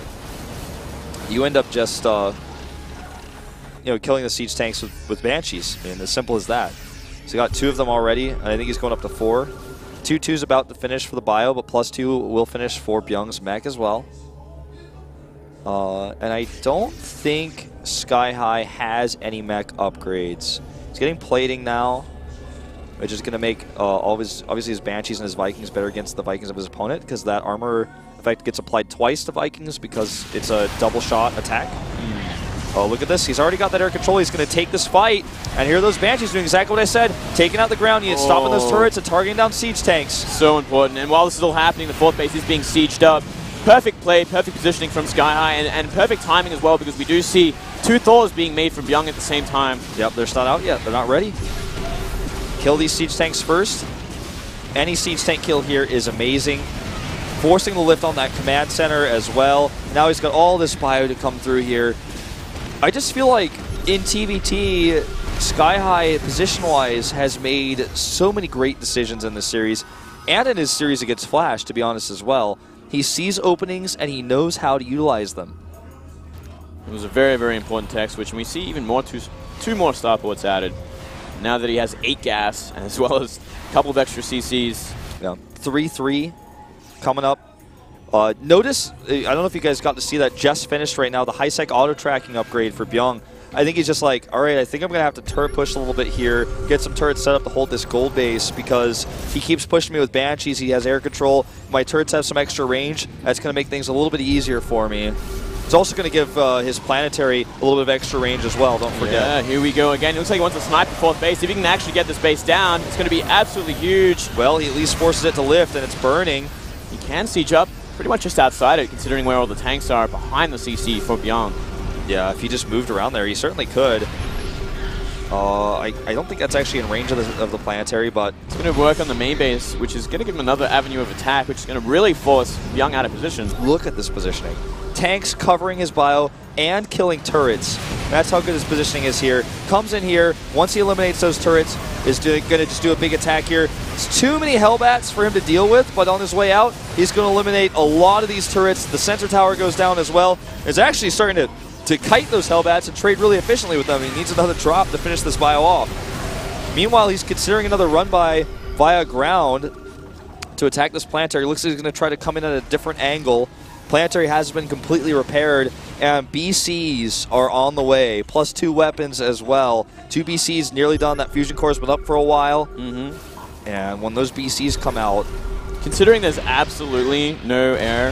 you end up just, you know, killing the siege tanks with Banshees. I mean, as simple as that. So he got 2 of them already, and I think he's going up to 4. 2-2's about to finish for the bio, but +2 will finish for Byung's mech as well. And I don't think skyhigH has any mech upgrades. He's getting plating now, which is going to make obviously his Banshees and his Vikings better against the Vikings of his opponent, because that armor effect gets applied twice to Vikings because it's a double shot attack. Oh, look at this. He's already got that air control. He's going to take this fight. And here are those Banshees doing exactly what I said. Taking out the ground units, stopping those turrets, and targeting down siege tanks. So important. And while this is all happening, the 4th base is being sieged up. Perfect play, perfect positioning from skyhigH, and perfect timing as well, because we do see 2 Thors being made from Bbyong at the same time. Yep, they're not out yet. They're not ready. Kill these siege tanks first. Any siege tank kill here is amazing. Forcing the lift on that command center as well. Now he's got all this bio to come through here. I just feel like in TVT, skyhigH, position-wise, has made so many great decisions in this series, and in his series against Flash, to be honest, as well. He sees openings, and he knows how to utilize them. It was a very, very important tech switch, and we see even more 2 more starports added. Now that he has 8 gas, as well as a couple of extra CCs. Yeah, 3-3 coming up. Notice, I don't know if you guys got to see that, just finished right now, the HOT6 auto-tracking upgrade for Bbyong. I think he's just like, all right, I think I'm going to have to turret push a little bit here, get some turrets set up to hold this gold base, because he keeps pushing me with Banshees. He has air control. My turrets have some extra range. That's going to make things a little bit easier for me. It's also going to give his planetary a little bit of extra range as well, don't forget. Yeah, here we go again. It looks like he wants to snipe the 4th base. If he can actually get this base down, it's going to be absolutely huge. Well, he at least forces it to lift, and it's burning. He can siege up pretty much just outside it, considering where all the tanks are behind the CC for Bbyong. Yeah, if he just moved around there, he certainly could. I don't think that's actually in range of the planetary, but it's going to work on the main base, which is going to give him another avenue of attack, which is going to really force Bbyong out of position. Look at this positioning. Tanks covering his bio and killing turrets. That's how good his positioning is here. Comes in here, once he eliminates those turrets, is going to just do a big attack here. It's too many Hellbats for him to deal with, but on his way out, he's going to eliminate a lot of these turrets. The center tower goes down as well. It's actually starting to kite those Hellbats and trade really efficiently with them. He needs another drop to finish this bio off. Meanwhile, he's considering another run by via ground to attack this planetary. Looks like he's going to try to come in at a different angle. Planetary has been completely repaired, and BCs are on the way, +2 weapons as well. 2 BCs nearly done. That fusion core has been up for a while. And when those BCs come out... Considering there's absolutely no air,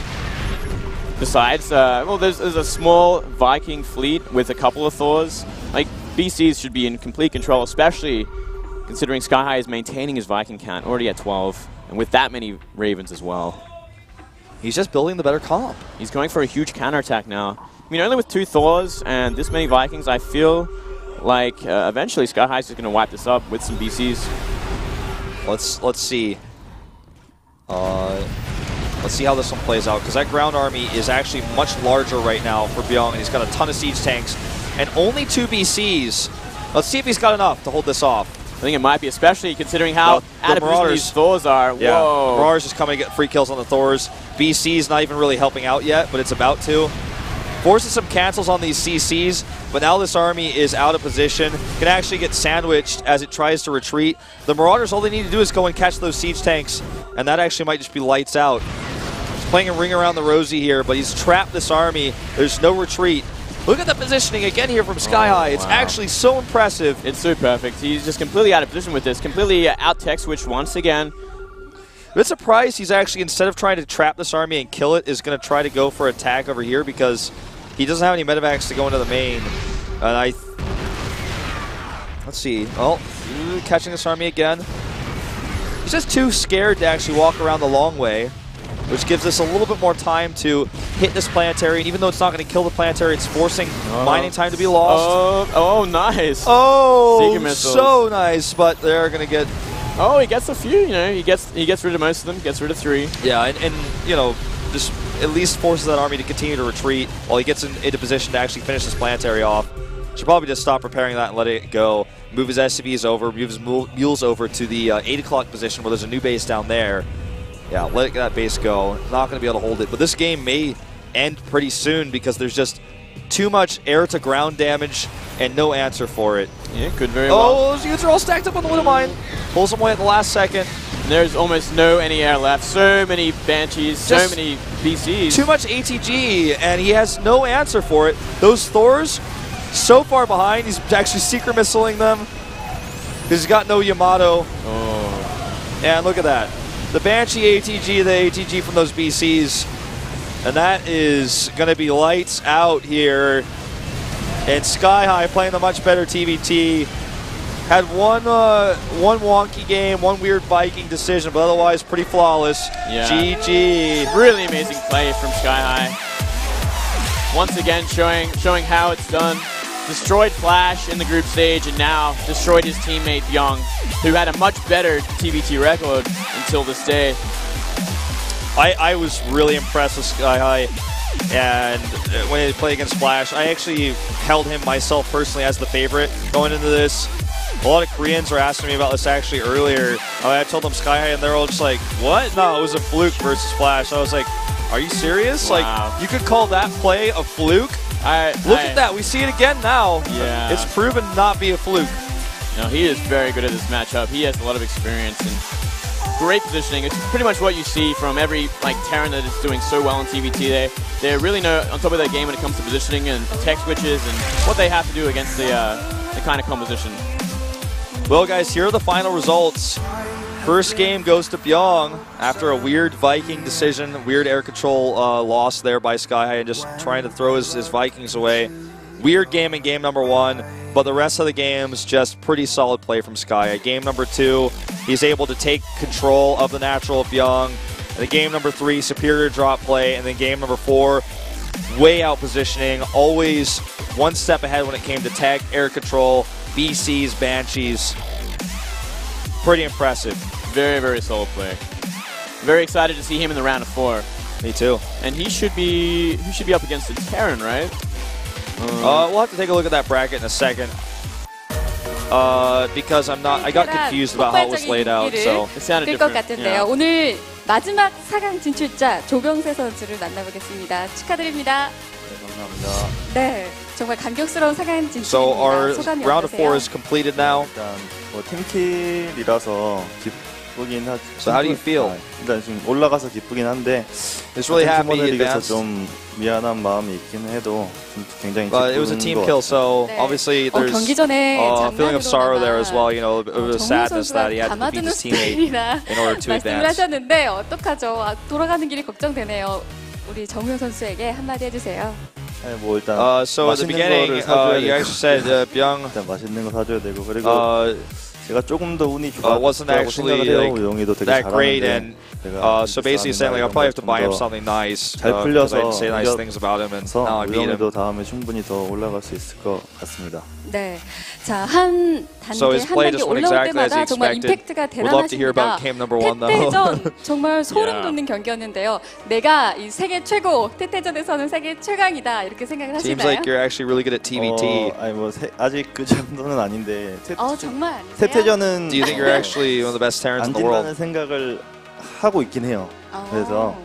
besides, well, there's a small Viking fleet with a couple of Thors. Like, BCs should be in complete control, especially considering skyhigH is maintaining his Viking count, already at 12, and with that many Ravens as well. He's just building the better comp. He's going for a huge counterattack now. I mean, only with 2 Thors and this many Vikings, I feel like eventually skyhigH is going to wipe this up with some BCs. Let's see. Let's see how this one plays out, because that ground army is actually much larger right now for Bbyong, and he's got a ton of siege tanks and only 2 BCs. Let's see if he's got enough to hold this off. I think it might be, especially considering how out of position these Thors are. Yeah, Whoa. Marauders just coming to get free kills on the Thors. BC's not even really helping out yet, but it's about to. Forces some cancels on these CCs, but now this army is out of position. Can actually get sandwiched as it tries to retreat. The Marauders, all they need to do is go and catch those siege tanks, and that actually might just be lights out. He's playing a ring around the rosy here, but he's trapped this army. There's no retreat. Look at the positioning again here from skyhigH. It's actually so impressive. It's so perfect. He's just completely out of position with this. Completely out tech switch once again. A bit surprised he's actually, instead of trying to trap this army and kill it, is going to try to go for attack over here, because he doesn't have any medevacs to go into the main. And Let's see. Oh, catching this army again. He's just too scared to actually walk around the long way, which gives us a little bit more time to hit this planetary. And even though it's not going to kill the planetary, it's forcing mining time to be lost. Oh, nice. Oh, so nice. But they're going to get... Oh, he gets a few. You know, he gets rid of most of them. Gets rid of 3. Yeah, and you know, just at least forces that army to continue to retreat while he gets into position to actually finish this planetary off. Should probably just stop preparing that and let it go. Move his SCVs over, move his mules over to the 8 o'clock position where there's a new base down there. Yeah, let that base go. Not going to be able to hold it. But this game may end pretty soon because there's just too much air-to-ground damage and no answer for it. Yeah, could very well. Oh, those units are all stacked up on the wind mine. Pulls them away at the last second. There's almost no anti-air left. So many Banshees, Just so many BCs. Too much ATG, and he has no answer for it. Those Thors, so far behind, he's actually secret missiling them because he's got no Yamato. Oh. And look at that. The Banshee ATG, the ATG from those BCs. And that is going to be lights out here. And skyhigh playing the much better TVT. Had one wonky game, one weird Viking decision, but otherwise pretty flawless. Yeah. GG. Really amazing play from skyhigh. Once again showing how it's done. Destroyed Flash in the group stage and now destroyed his teammate Bbyong, who had a much better TVT record until this day. I was really impressed with skyhigh, and when he played against Flash, I actually held him myself personally as the favorite going into this. A lot of Koreans were asking me about this actually earlier. I told them skyhigh, and they're all just like, what? No, it was a fluke versus Flash. I was like, are you serious? Wow. Like, you could call that play a fluke? Look at that. We see it again now. Yeah. It's proven not be a fluke. No, he is very good at this matchup. He has a lot of experience and great positioning. It's pretty much what you see from every Terran that is doing so well in TVT. They really know on top of their game when it comes to positioning and tech switches and what they have to do against the kind of composition. Well, guys, here are the final results. First game goes to Bbyong after a weird Viking decision, weird air control loss there by skyhigh and just trying to throw his Vikings away. Weird game in game number 1, but the rest of the games just pretty solid play from skyhigh. Game number 2, he's able to take control of the natural of Bbyong. And then game number 3, superior drop play. And then game number 4, way out positioning, always one step ahead when it came to tech, air control, BCs, Banshees. Pretty impressive. Very, very solid play. Very excited to see him in the round of 4. Me too. And he should be up against the Terran, right? We'll have to take a look at that bracket in a second. Because I got confused about how it was laid out. So it sounded different. different. Yeah. 오늘 마지막 4강 진출자 조병세 선수를 만나보겠습니다. 축하드립니다. 네, 감사합니다. 네, 정말 감격스러운 4강 진출입니다. So our 소감이 round of 4 어떠세요? is completed now. 일단 팀킬이라서 기쁘긴 하죠. So how do you feel? 일단 지금 올라가서 기쁘긴 한데 It's really happy 팀원을 이겨서 advanced. 좀 미안한 마음이 있긴 해도 좀 굉장히 But it was a 기쁜 team 것 kill, 같아요. so 네. obviously there's 경기 전에 a feeling of sorrow there as well. 장난으로다가 You know, it was 정우 sadness that he 선수가 had to defeat 담아두는 his teammate 스타일이라 in order to 말씀을 advance. 하셨는데 어떡하죠? 돌아가는 길이 걱정되네요. 우리 정우 선수에게 한마디 해주세요. 아니, 뭐 일단 So at the 맛있는 beginning, 거를 사줘야 you 되고 actually said Bbyong 일단 맛있는 거 사줘야 되고 그리고 제가 조금 더 운이 wasn't 좋았다고 actually 생각을 해요. like, 용이도 되게 that great, 잘하는데 and so basically saying like I'll probably have to buy him something nice because I didn't say nice things about him, and now I beat him. 용이도 다음에 충분히 더 올라갈 수 있을 것 같습니다. 네, 자, 한 So 단계 his 한 play 단계 just went 올라올 exactly as he 때마다 정말 expected. 임팩트가 Would love to hear about 대단하십니다. game number 1 though. 태태전 정말 소름 Yeah. 돋는 경기였는데요. 내가 이 세계 최고, 태태전에서는 세계 최강이다 이렇게 생각을 Seems 하시나요? like you're actually really good at TVT. 아니 뭐 아직 그 정도는 아닌데 정말 아니세요? 태태전은 Do you think you're actually one of the best Terrans in the world? 안 진다는 생각을 하고 있긴 해요. 그래서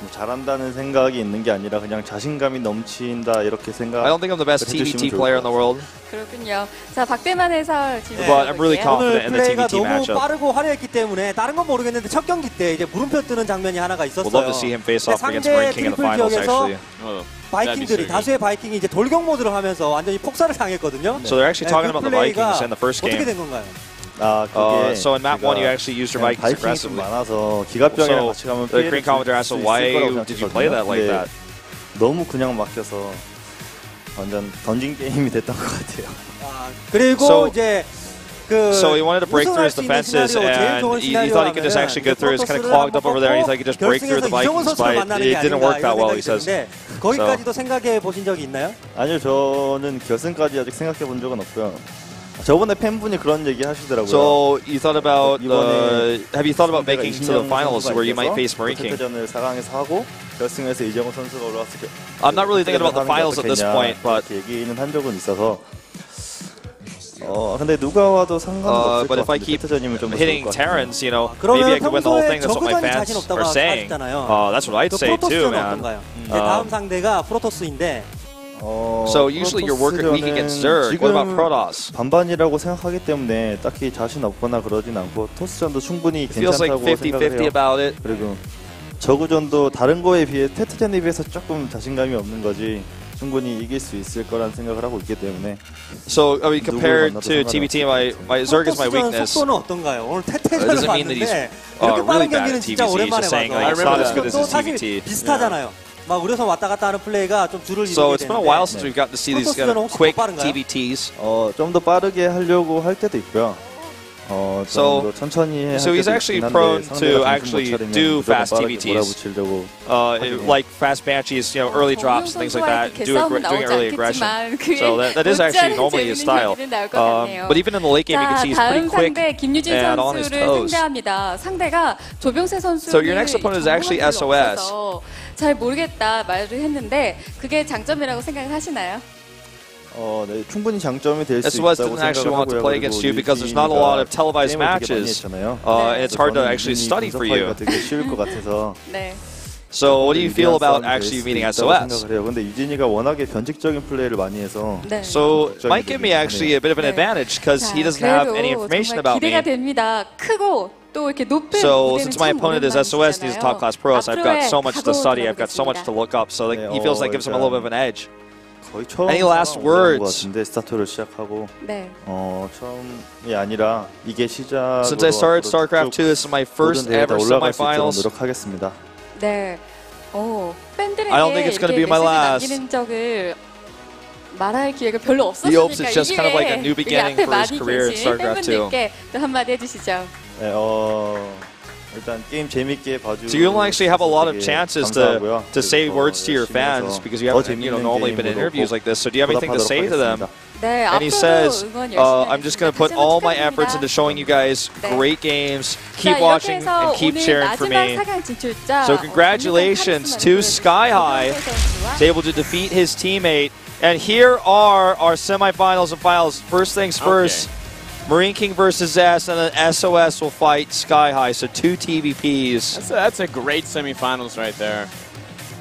뭐 잘한다는 생각이 있는 게 아니라 그냥 자신감이 넘친다 이렇게 생각. I don't think I'm the best TVT player in the world. 그렇군요. 자, 박대만 해설 질문 But I'm really 드릴게요. confident in the 플레이가 TVT 너무 matchup. 빠르고 화려했기 때문에 다른 건 모르겠는데 첫 경기 때 이제 물음표 뜨는 장면이 하나가 있었어요. Would love to see him face off against 상대 Marine King in the 트리플 finals 지역에서 actually. 바이킹들이 다수의 바이킹이 이제 돌격 모드로 하면서 완전히 폭살을 당했거든요. So they're actually talking about the Vikings in the first 어떻게 game. 된 건가요? 그게 So in map 1 you actually used your Vikings 바이킹이 좀 aggressively. 많아서 기갑병이랑 So 같이 가면 the Korean commentator asked, why did you play that like that? 너무 그냥 막혀서 완전 던진 게임이 됐던 것 같아요. 그리고 So- 이제 So he wanted to break through his 우승할 수 있는 defenses, 시나리오, 제일 and 좋은 he thought he could just 시나리오라면은 actually go through. It's kind of 프로토스를 clogged up 한번 over there. He 뽑고 thought he could just break through the 결승에서 이정훈 Vikings, 선수를 but 만나는 게 it didn't 아닌가 work that 이런 well, 생각이 he says. 드는데 거기까지도 생각해 보신 적이 있나요? 아니요, 저는 결승까지 아직 생각해 본 적은 없고요. 저번에 팬분이 그런 얘기 하시더라고요. So you thought about, 이번에 have you thought about making it to the 이진영 finals 선수가 where you might 이겨서 face Marine King? 태태전을 4강에서 하고 결승에서 이정훈 선수가 올라왔을 때 I'm not really thinking about the 하는 게 finals at this 어떻겠냐, point, but 그렇게 얘기는 한 적은 있어서. 근데 누가 와도 상관은 없을 but 것 if I 같은데 keep 태태전이면 좀 더 좋을 hitting 것 같아요. Terrans, you know, 그러면 maybe I could win the whole 평소에 thing. That's what my 저그전이 fans 자신 없다고 are saying. 하셨잖아요. That's what I'd 그 say too, 프로토스는 man. 어떤가요? 이제 다음 상대가 프로토스인데 So usually you're working weak against Zerg. What about Protoss? 반반이라고 생각하기 때문에 딱히 자신 없거나 그러진 않고 토스전도 충분히 It feels like 괜찮다고 생각을 50-50 해요. about it. 그리고 저구전도 다른 거에 비해 테트전에 비해서 조금 자신감이 없는 거지 충분히 이길 수 있을 거란 생각을 하고 있기 때문에. So I mean, compared to TBT, my Zerg is my 프로토스전 weakness. 속도는 어떤가요? 오늘 It 태태전을 doesn't mean that he's 봤는데 이렇게 really 빠른 bad 경기는 at 진짜 TBT. He's 오랜만에 just saying 봐서 like it's not as good as 또 his 사실 TBT. 비슷하잖아요. 막 우려선 왔다 갔다 하는 플레이가 좀 줄을 So 이루게 it's been a while since 되는데 we've got to see these kind 프로토스전은 of 혹시 quick 더 빠른가요? TBTs. 좀 더 빠르게 하려고 할 때도 있고요. So- 좀 더 천천히 할 so he's 때도 actually 있긴 한데 prone 상대가 to 정신 못 actually 차리면 do 무조건 fast 빠르게 TBTs. 몰아붙이려고 Like fast banshees, you know, early drops, things like that. Doing early aggression. So that is actually normally his style. But even in the late game, you can 자, see he's pretty 다음 quick 상대 김유진 and on his 선수를 toes. 상대합니다. 상대가 조병세 선수. So your next opponent is actually SOS. 잘 모르겠다 말을 했는데 그게 장점이라고 생각을 하시나요? 네, 충분히 장점이 될 수 SOS 있다고 didn't actually 생각을 want to 하고요. play 그리고 against you because there's not a lot of televised 게임을 되게 많이 matches. 했잖아요. And it's hard to 저는 actually 유진이 study for you. 분석하기가 되게 쉬울 것 같아서. 네. So what do you feel 유리한 about 싸움이 될 actually 수도 meeting 있다고 SOS? 생각을 해요. 근데 유진이가 워낙에 변칙적인 플레이를 많이 해서 네. So might give me actually a bit of an 네. advantage because 자, he doesn't have any 그래도 information 정말 about me. 기대가 됩니다. 크고 또 이렇게 높은 So 무대는 since my 참 opponent is SOS, he's a top class pro, so I've got so much to study, I've got so much to look up. So like, he feels like gives him a little bit of an edge. 거의 처음 Any last 것 words? 같은데 스타트를 시작하고 네. 처음이 아니라 이게 시작으로 Since I started 앞으로 StarCraft 쭉 2, this is my first 모든 대회에 다 ever 올라갈 수 있도록 semifinals. 노력하겠습니다. 네. 팬들에게 I don't think it's gonna be 이렇게 my 메시지 last. 남기는 적을 말할 기회가 별로 He hopes 없었으니까 it's just kind of like a new 이게 beginning 앞에 for his 많이 career in 계신 StarCraft 2. 팬분들께 또 한마디 해주시죠. 네, 일단 게임 재밌게 봐주셔서 So you don't actually have a lot of 되게 chances 감사하고요. to say 그래서 words to your 열심히 fans 해서 because you 더 haven't 재밌는 normally been in 게임으로 interviews 꼭 like this. So do you have anything to 보답하도록 say to them? 하겠습니다. 네, And he 앞으로도 says, 응원 열심히 I'm just going to 해주시고 put all my 축하드립니다. efforts into showing you guys 네. great games. 자, Keep 이렇게 watching 해서 and keep 오늘 cheering for 마지막 me. 4강 진출자 So congratulations to skyhigH. 선수와 Was able to defeat his teammate. And here are our semifinals and finals. First things first, Marine King versus Zest, and then SOS will fight skyhigH. So 2 TVPs. That's a great semifinals right there.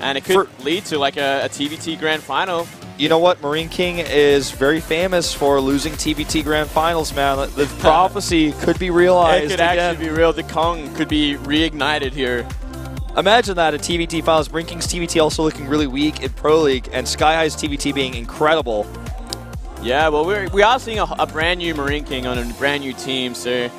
And it could lead to like a TBT Grand Final. You know what? Marine King is very famous for losing TBT Grand Finals, man. The prophecy could be realized It could again. actually be real. The Kong could be reignited here. Imagine that at TBT Finals. Marine King's TBT also looking really weak in Pro League, and skyhigH's TBT being incredible. Yeah, well, we are seeing a brand new Marine King on a brand new team, so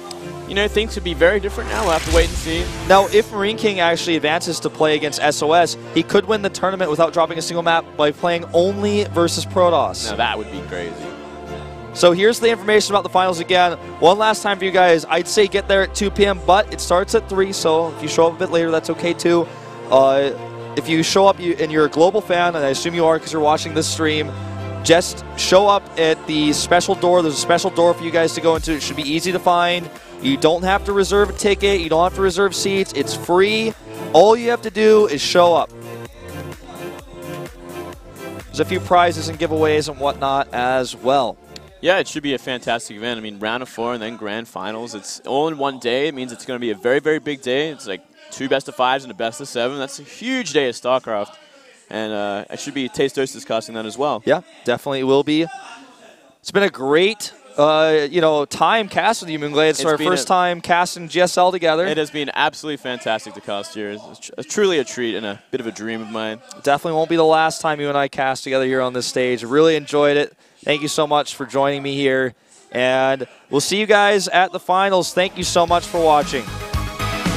you know things could be very different now. We'll have to wait and see. Now, if Marine King actually advances to play against SOS, he could win the tournament without dropping a single map by playing only versus Protoss. Now that would be crazy. So here's the information about the finals again. One last time for you guys. I'd say get there at 2 p.m., but it starts at 3, so if you show up a bit later, that's okay too. If you show up and you're a global fan, and I assume you are because you're watching this stream, just show up at the special door. There's a special door for you guys to go into. It should be easy to find. You don't have to reserve a ticket. You don't have to reserve seats. It's free. All you have to do is show up. There's a few prizes and giveaways and whatnot as well. Yeah, it should be a fantastic event. I mean, round of 4 and then grand finals. It's all in one day. It means it's going to be a very, very big day. It's like 2 best of 5s and a best of 7. That's a huge day of StarCraft. And I should be Taste Dose discussing that as well. Yeah, definitely will be. It's been a great, time cast with you, Moonglade. It's our first time casting GSL together. It has been absolutely fantastic to cast here. It's truly a treat and a bit of a dream of mine. Definitely won't be the last time you and I cast together here on this stage. Really enjoyed it. Thank you so much for joining me here. And we'll see you guys at the finals. Thank you so much for watching.